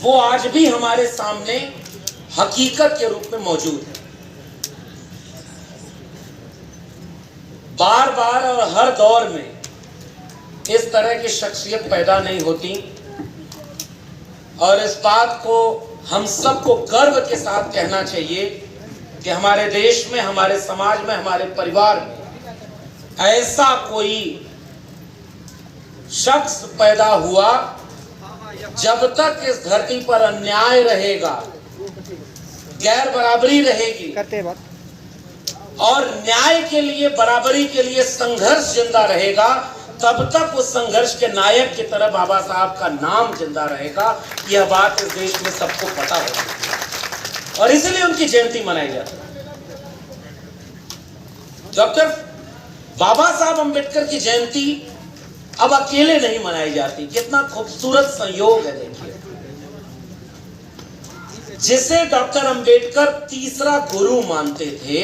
वो आज भी हमारे सामने हकीकत के रूप में मौजूद है। बार बार और हर दौर में इस तरह की शख्सियत पैदा नहीं होती, और इस बात को हम सबको गर्व के साथ कहना चाहिए कि हमारे देश में, हमारे समाज में, हमारे परिवार में ऐसा कोई शख्स पैदा हुआ, जब तक इस धरती पर अन्याय रहेगा, गैर बराबरी रहेगी और न्याय के लिए, बराबरी के लिए संघर्ष जिंदा रहेगा, तब तक उस संघर्ष के नायक की तरह बाबा साहब का नाम जिंदा रहेगा। यह बात इस देश में सबको पता है और इसलिए उनकी जयंती मनाई जाती है। डॉक्टर बाबा साहब अंबेडकर की जयंती अब अकेले नहीं मनाई जाती। कितना खूबसूरत संयोग है, देखिए। जिसे डॉक्टर अंबेडकर तीसरा गुरु मानते थे,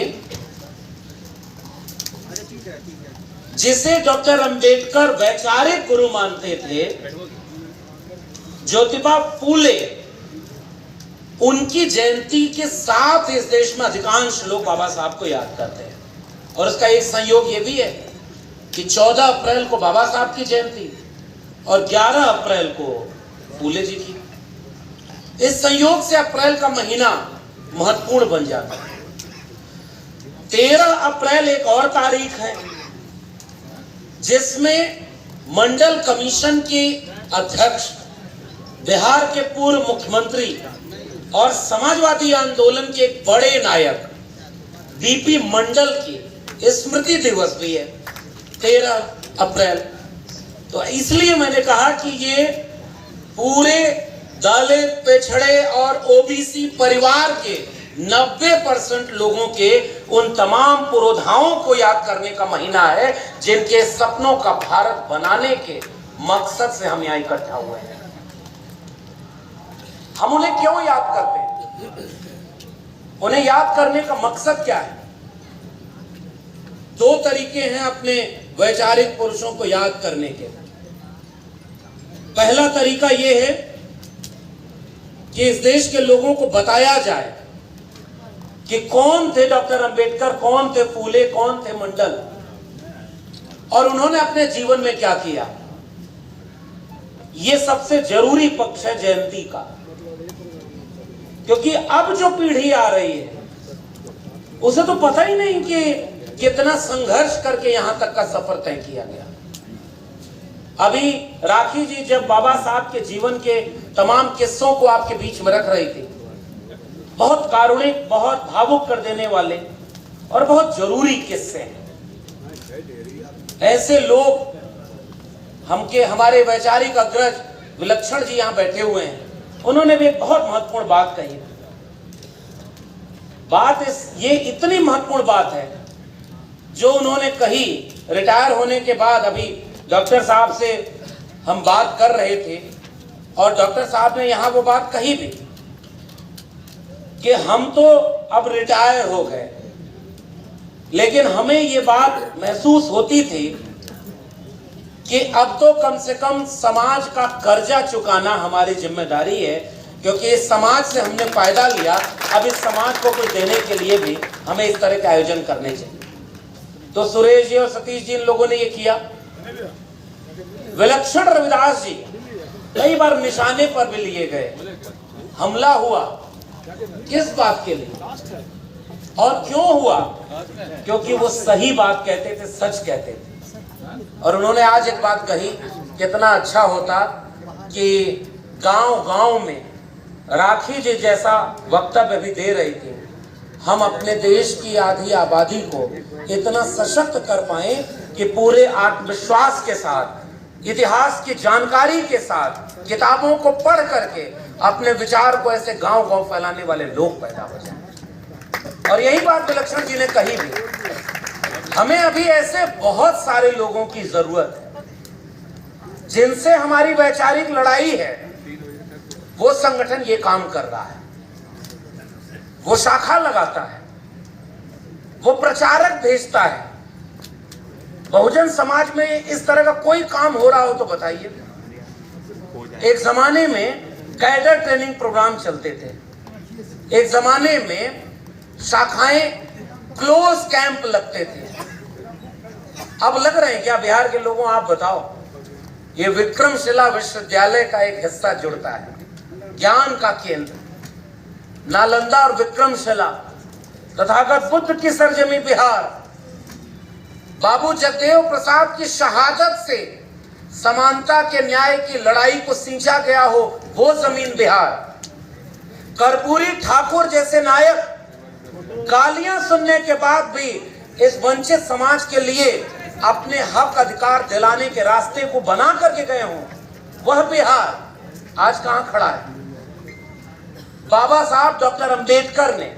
जिसे डॉक्टर अंबेडकर वैचारिक गुरु मानते थे, ज्योतिबा फूले, उनकी जयंती के साथ इस देश में अधिकांश लोग बाबा साहब को याद करते हैं। और उसका एक संयोग ये भी है कि 14 अप्रैल को बाबा साहब की जयंती और 11 अप्रैल को फूले जी की। इस संयोग से अप्रैल का महीना महत्वपूर्ण बन जाता है। 13 अप्रैल एक और तारीख है जिसमें मंडल कमीशन के अध्यक्ष, बिहार के पूर्व मुख्यमंत्री और समाजवादी आंदोलन के एक बड़े नायक बीपी मंडल की स्मृति दिवस भी है 13 अप्रैल। तो इसलिए मैंने कहा कि ये पूरे दलित, पिछड़े और ओबीसी परिवार के 90% लोगों के उन तमाम पुरोधाओं को याद करने का महीना है जिनके सपनों का भारत बनाने के मकसद से हम यहाँ इकट्ठा हुए हैं। हम उन्हें क्यों याद करते हैं? उन्हें याद करने का मकसद क्या है? 2 तरीके हैं अपने वैचारिक पुरुषों को याद करने के। पहला तरीका यह है कि इस देश के लोगों को बताया जाए कि कौन थे डॉक्टर अंबेडकर, कौन थे फूले, कौन थे मंडल और उन्होंने अपने जीवन में क्या किया। यह सबसे जरूरी पक्ष है जयंती का, क्योंकि अब जो पीढ़ी आ रही है उसे तो पता ही नहीं कि कितना संघर्ष करके यहां तक का सफर तय किया गया। अभी राखी जी जब बाबा साहब के जीवन के तमाम किस्सों को आपके बीच में रख रही थी, बहुत कारुणिक, बहुत भावुक कर देने वाले और बहुत जरूरी किस्से हैं। ऐसे लोग हमारे वैचारिक अग्रज विलक्षण जी यहां बैठे हुए हैं, उन्होंने भी एक बहुत महत्वपूर्ण बात कही। ये इतनी महत्वपूर्ण बात है जो उन्होंने कही। रिटायर होने के बाद अभी डॉक्टर साहब से हम बात कर रहे थे और डॉक्टर साहब ने यहां वो बात कही भी कि हम तो अब रिटायर हो गए, लेकिन हमें ये बात महसूस होती थी कि अब तो कम से कम समाज का कर्जा चुकाना हमारी जिम्मेदारी है, क्योंकि इस समाज से हमने फायदा लिया। अब इस समाज को कुछ देने के लिए भी हमें इस तरह के आयोजन करने चाहिए। तो सुरेश जी और सतीश जी, इन लोगों ने ये किया। विलक्षण रविदास जी कई बार निशाने पर भी लिए गए, हमला हुआ। किस बात के लिए और क्यों हुआ? क्योंकि वो सही बात कहते थे, सच कहते थे। और उन्होंने आज एक बात कही, कितना अच्छा होता कि गांव-गांव में राखी जी जैसा वक्तव्य भी दे रही थी, हम अपने देश की आधी आबादी को इतना सशक्त कर पाए कि पूरे आत्मविश्वास के साथ, इतिहास की जानकारी के साथ, किताबों को पढ़ करके अपने विचार को ऐसे गांव-गांव फैलाने वाले लोग पैदा हो जाए। और यही बात विलक्षण जी ने कही भी, हमें अभी ऐसे बहुत सारे लोगों की जरूरत है जिनसे हमारी वैचारिक लड़ाई है। वो संगठन ये काम कर रहा है, वो शाखा लगाता है, वो प्रचारक भेजता है। बहुजन समाज में इस तरह का कोई काम हो रहा हो तो बताइए। एक जमाने में कैडर ट्रेनिंग प्रोग्राम चलते थे। एक जमाने में शाखाएं क्लोज कैंप लगते थे। अब लग रहे हैं क्या बिहार के लोगों? आप बताओ। ये विक्रमशिला विश्वविद्यालय का एक हिस्सा जुड़ता है, ज्ञान का केंद्र। नालंदा और विक्रमशिला, तथागत बुद्ध की सरजमी बिहार, बाबू जगदेव प्रसाद की शहादत से समानता के न्याय की लड़ाई को सींचा गया हो वो जमीन बिहार। कर्पूरी ठाकुर जैसे नायक गालियां सुनने के बाद भी इस वंचित समाज के लिए अपने हक अधिकार दिलाने के रास्ते को बना करके गए हों, वह बिहार आज कहां खड़ा है? बाबा साहब डॉक्टर अंबेडकर ने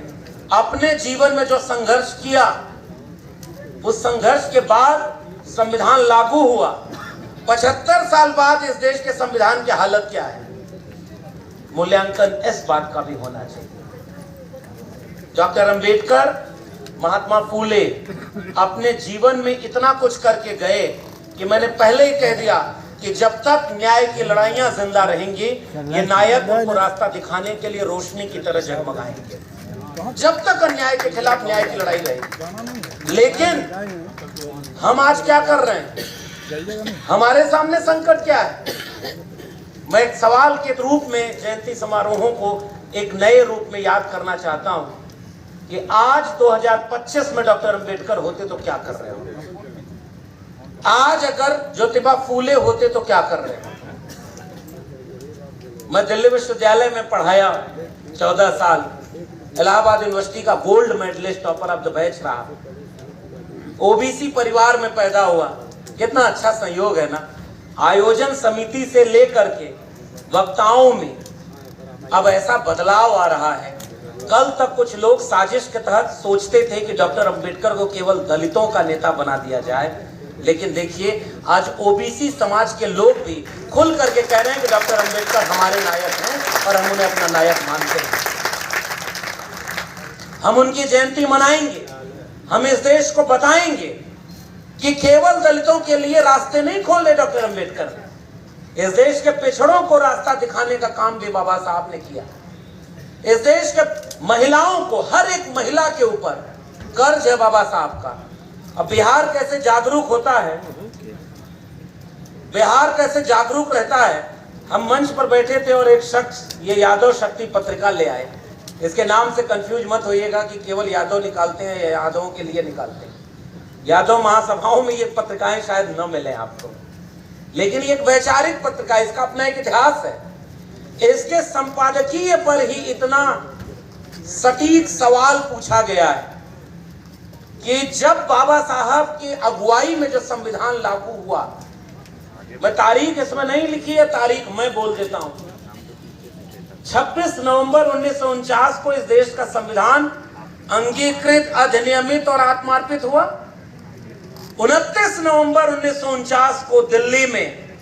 अपने जीवन में जो संघर्ष किया, उस संघर्ष के बाद संविधान लागू हुआ। 75 साल बाद इस देश के संविधान की हालत क्या है? मूल्यांकन इस बात का भी होना चाहिए। डॉक्टर अंबेडकर, महात्मा फूले अपने जीवन में इतना कुछ करके गए कि मैंने पहले ही कह दिया कि जब तक न्याय की लड़ाइयां जिंदा रहेंगी, ये नायक उनको रास्ता दिखाने के लिए रोशनी की तरह जगमगाएंगे। जब तक अन्याय के खिलाफ न्याय की लड़ाई रहेगी। लेकिन हम आज क्या कर रहे हैं? हमारे सामने संकट क्या है? मैं एक सवाल के रूप में जयंती समारोहों को एक नए रूप में याद करना चाहता हूं कि आज 2025 में डॉक्टर अंबेडकर होते तो क्या कर रहे हो? आज अगर ज्योतिबा फूले होते तो क्या कर रहे हो? मैं दिल्ली विश्वविद्यालय में पढ़ाया 14 साल, इलाहाबाद यूनिवर्सिटी का gold medallist, topper of the batch रहा, ओबीसी परिवार में पैदा हुआ। कितना अच्छा संयोग है ना। आयोजन समिति से लेकर के वक्ताओं में अब ऐसा बदलाव आ रहा है। कल तक कुछ लोग साजिश के तहत सोचते थे कि डॉक्टर अंबेडकर को केवल दलितों का नेता बना दिया जाए, लेकिन देखिए आज ओबीसी समाज के लोग भी खुल करके कह रहे हैं कि डॉक्टर अंबेडकर हमारे नायक हैं और हम उन्हें अपना नायक मानते हैं। हम उनकी जयंती मनाएंगे। हम इस देश को बताएंगे कि केवल दलितों के लिए रास्ते नहीं खोले डॉक्टर अंबेडकर ने। इस देश के पिछड़ों को रास्ता दिखाने का काम भी बाबा साहब ने किया। इस देश के महिलाओं को, हर एक महिला के ऊपर कर्ज है बाबा साहब का। अब बिहार कैसे जागरूक होता है, बिहार कैसे जागरूक रहता है। हम मंच पर बैठे थे और एक शख्स ये यादव शक्ति पत्रिका ले आए। इसके नाम से कंफ्यूज मत होइएगा कि केवल यादव निकालते हैं या यादवों के लिए निकालते हैं। यादव महासभाओं में ये पत्रिकाएं शायद न मिले आपको, लेकिन ये एक वैचारिक पत्रिका, इसका अपना एक इतिहास है। इसके संपादकीय पर ही इतना सटीक सवाल पूछा गया है कि जब बाबा साहब की अगुवाई में जो संविधान लागू हुआ, मैं तारीख इसमें नहीं लिखी है, तारीख मैं बोल देता हूं। 26 नवंबर 1949 को इस देश का संविधान अंगीकृत, अधिनियमित और आत्मार्पित हुआ। 29 नवंबर 1949 को दिल्ली में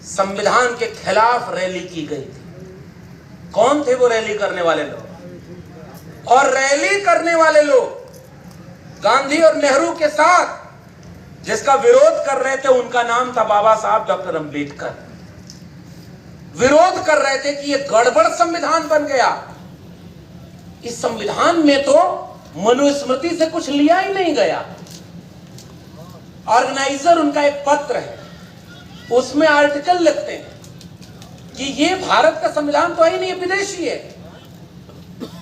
संविधान के खिलाफ रैली की गई थी। कौन थे वो रैली करने वाले लोग? और रैली करने वाले लोग गांधी और नेहरू के साथ जिसका विरोध कर रहे थे, उनका नाम था बाबा साहब डॉक्टर अंबेडकर। विरोध कर रहे थे कि ये गड़बड़ संविधान बन गया। इस संविधान में तो मनुस्मृति से कुछ लिया ही नहीं गया। ऑर्गेनाइजर उनका एक पत्र है, उसमें आर्टिकल लिखते हैं कि ये भारत का संविधान तो है नहीं, ये विदेशी है।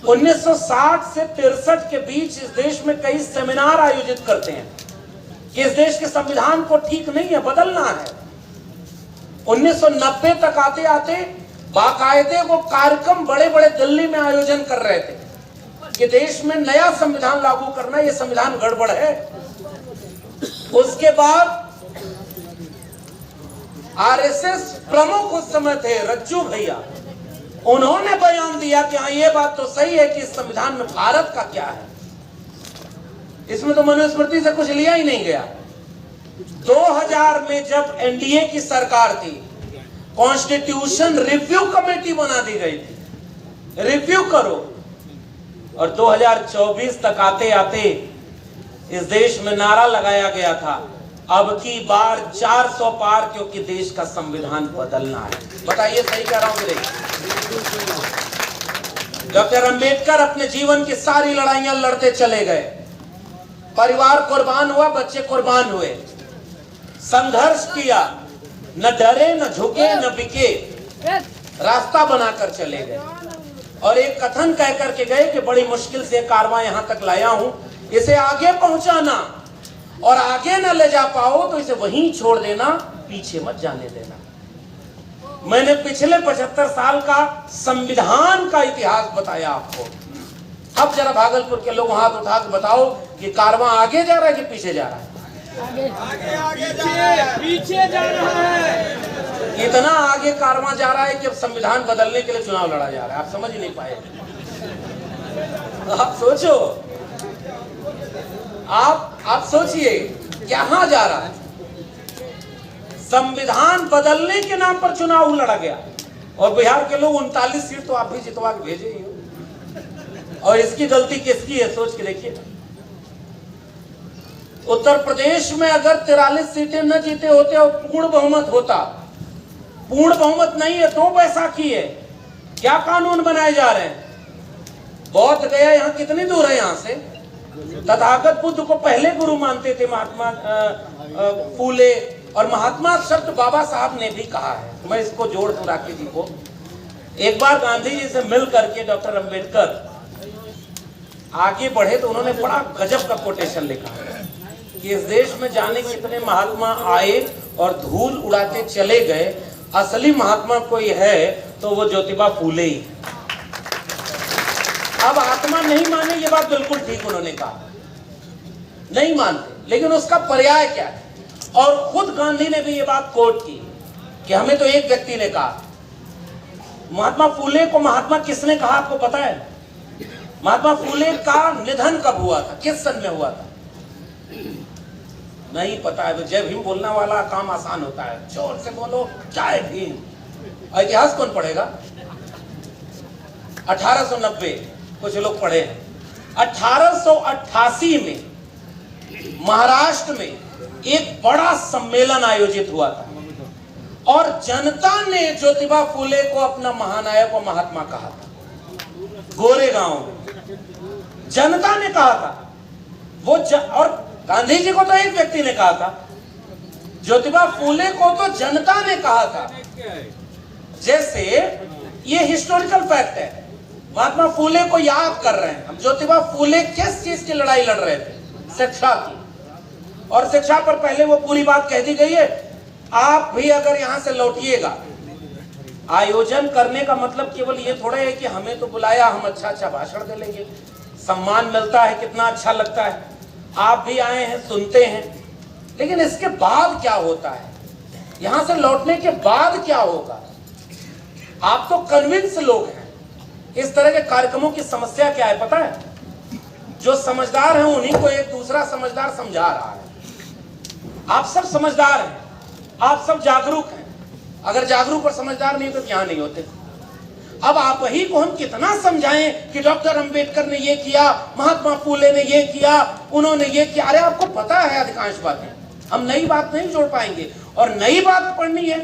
1960 से 63 के बीच इस देश में कई सेमिनार आयोजित करते हैं कि इस देश के संविधान को ठीक नहीं है, बदलना है। 1990 तक आते आते बाकायदे वो कार्यक्रम बड़े बड़े दिल्ली में आयोजन कर रहे थे कि देश में नया संविधान लागू करना, ये संविधान गड़बड़ है। उसके बाद आरएसएस प्रमुख उस समय थे रज्जू भैया, उन्होंने बयान दिया कि हाँ ये बात तो सही है कि इस संविधान में भारत का क्या है, इसमें तो मनुस्मृति से कुछ लिया ही नहीं गया। 2000 में जब एनडीए की सरकार थी, कॉन्स्टिट्यूशन रिव्यू कमेटी बना दी गई थी, रिव्यू करो। और 2024 तक आते आते इस देश में नारा लगाया गया था, अब की बार 400 पार, क्योंकि देश का संविधान बदलना है। बताइए सही कह रहा हूं कि नहीं? डॉक्टर अंबेडकर अपने जीवन की सारी लड़ाइयां लड़ते चले गए, परिवार कुर्बान हुआ, बच्चे कुर्बान हुए, संघर्ष किया, न डरे न झुके न बिके, रास्ता बनाकर चले गए और एक कथन कह करके गए कि बड़ी मुश्किल से कारवां यहां तक लाया हूं, इसे आगे पहुंचाना और आगे न ले जा पाओ तो इसे वहीं छोड़ देना, पीछे मत जाने देना। मैंने पिछले 75 साल का संविधान का इतिहास बताया आपको। अब जरा भागलपुर के लोग हाथ उठा के बताओ कि कारवां आगे जा रहा है कि पीछे जा रहा है? पीछे जा रहा है। इतना आगे कारवां जा रहा है कि अब संविधान बदलने के लिए चुनाव लड़ा जा रहा है। आप समझ ही नहीं पाए। आप सोचो, आप सोचिए कहां जा रहा है। संविधान बदलने के नाम पर चुनाव लड़ा गया और बिहार के लोग 39 सीट तो आप भी जितवा के भेजे ही हो। और इसकी गलती किसकी है सोच के देखिए। उत्तर प्रदेश में अगर 43 सीटें न जीते होते और पूर्ण बहुमत होता, पूर्ण बहुमत नहीं है, 2 बैसाखी है, क्या कानून बनाए जा रहे हैं? बौद्ध गया यहाँ कितनी दूर है? यहाँ से तथागत बुद्ध को पहले गुरु मानते थे महात्मा फूले, और महात्मा शब्द बाबा साहब ने भी कहा है। मैं इसको जोड़ दूं राकेश जी को। एक बार गांधी जी से मिल करके डॉक्टर अंबेडकर आगे बढ़े तो उन्होंने बड़ा गजब का कोटेशन लिखा कि इस देश में जाने कितने महात्मा आए और धूल उड़ाते चले गए, असली महात्मा कोई है तो वो ज्योतिबा फूले ही। अब आत्मा नहीं माने, ये बात बिल्कुल ठीक उन्होंने कहा, नहीं मानते, लेकिन उसका पर्याय क्या है? और खुद गांधी ने भी ये बात कोट की कि हमें तो एक व्यक्ति ने कहा। महात्मा फूले को महात्मा किसने कहा आपको पता है? महात्मा फूले का निधन कब हुआ था, किस सन में हुआ था? नहीं पता है। जय भीम बोलने वाला काम आसान होता है, जोर से बोलो जय भीम। इतिहास कौन पढ़ेगा? 1890 कुछ लोग पढ़े हैं। 1888 में महाराष्ट्र में एक बड़ा सम्मेलन आयोजित हुआ था और जनता ने ज्योतिबा फूले को अपना महानायक और महात्मा कहा था। गोरेगांव में जनता ने कहा था वो और गांधी जी को तो एक व्यक्ति ने कहा था, ज्योतिबा फूले को तो जनता ने कहा था। जैसे ये हिस्टोरिकल फैक्ट है, महात्मा फूले को याद कर रहे हैं हम। ज्योतिबा फूले किस चीज की लड़ाई लड़ रहे थे? शिक्षा की। और शिक्षा पर पहले वो पूरी बात कह दी गई है। आप भी अगर यहां से लौटिएगा, आयोजन करने का मतलब केवल ये थोड़ा है कि हमें तो बुलाया, हम अच्छा अच्छा भाषण दे लेंगे, सम्मान मिलता है, कितना अच्छा लगता है, आप भी आए हैं, सुनते हैं, लेकिन इसके बाद क्या होता है? यहां से लौटने के बाद क्या होगा? आप तो कन्विंस लोग हैं। इस तरह के कार्यक्रमों की समस्या क्या है पता है? जो समझदार हैं उन्हीं को एक दूसरा समझदार समझा रहा है। आप सब समझदार हैं, आप सब जागरूक हैं। अगर जागरूक और समझदार नहीं तो यहां नहीं होते। अब आप ही को हम कितना समझाएं कि डॉक्टर अंबेडकर ने ये किया, महात्मा फूले ने ये किया, उन्होंने ये किया। अरे आपको पता है अधिकांश बातें, हम नई बात नहीं जोड़ पाएंगे। और नई बात पढ़नी है,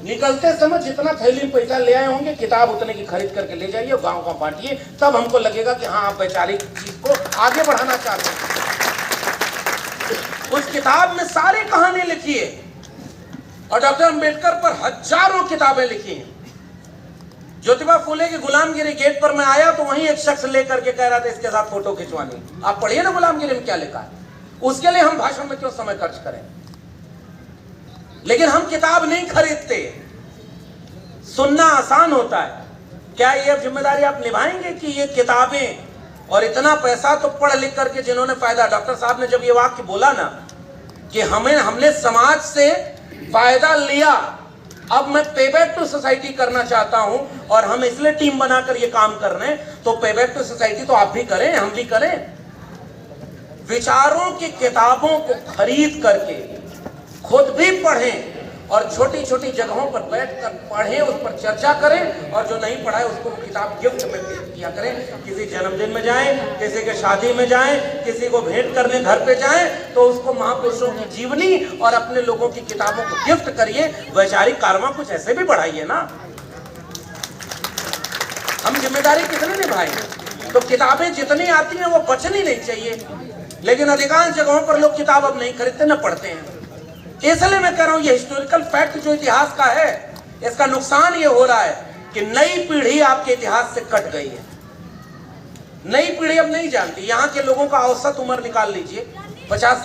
निकलते समय जितना थैली में पैसा ले आए होंगे, किताब उतने की खरीद करके ले जाइए, गांव गांव बांटिए, तब हमको लगेगा कि हाँ आप वैचारिक चीज को आगे बढ़ाना चाहते हैं। उस किताब में सारी कहानी लिखी है और डॉक्टर अंबेडकर पर हजारों किताबें लिखी हैं। ज्योतिबा फूले की गुलामगिरी गेट पर मैं आया तो वहीं एक शख्स लेकर के कह रहा था इसके साथ फोटो खिंचवानी। आप पढ़िए ना गुलामगिरी में क्या लिखा है। उसके लिए हम भाषण में क्यों समय खर्च करें? लेकिन हम किताब नहीं खरीदते। सुनना आसान होता है। क्या ये अब जिम्मेदारी आप निभाएंगे कि ये किताबें और इतना पैसा तो पढ़ लिख करके जिन्होंने फायदा, डॉक्टर साहब ने जब ये वाक्य बोला ना कि हमने समाज से फायदा लिया, अब मैं पेबैक टू सोसाइटी करना चाहता हूं और हम इसलिए टीम बनाकर ये काम कर रहे हैं, तो पेबैक टू सोसाइटी तो आप भी करें, हम भी करें। विचारों की किताबों को खरीद करके खुद भी पढ़ें और छोटी छोटी जगहों पर बैठकर पढ़ें, उस पर चर्चा करें, और जो नहीं पढ़ा है उसको किताब गिफ्ट में किया करें। किसी जन्मदिन में जाएं, किसी के शादी में जाएं, किसी को भेंट करने घर पे जाएं, तो उसको महापुरुषों की जीवनी और अपने लोगों की किताबों को गिफ्ट करिए। वैचारिक कारवां कुछ ऐसे भी बढ़ाइए ना। हम जिम्मेदारी कितने निभाएंगे? तो किताबें जितनी आती हैं वो बचनी नहीं चाहिए, लेकिन अधिकांश जगहों पर लोग किताब अब नहीं खरीदते न पढ़ते हैं। इसलिए मैं कह रहा हूं ये हिस्टोरिकल फैक्ट जो इतिहास का है, इसका नुकसान ये हो रहा है कि नई पीढ़ी आपके इतिहास से कट गई है। नई पीढ़ी अब नहीं जानती। यहाँ के लोगों का औसत उम्र निकाल लीजिए, 50 साल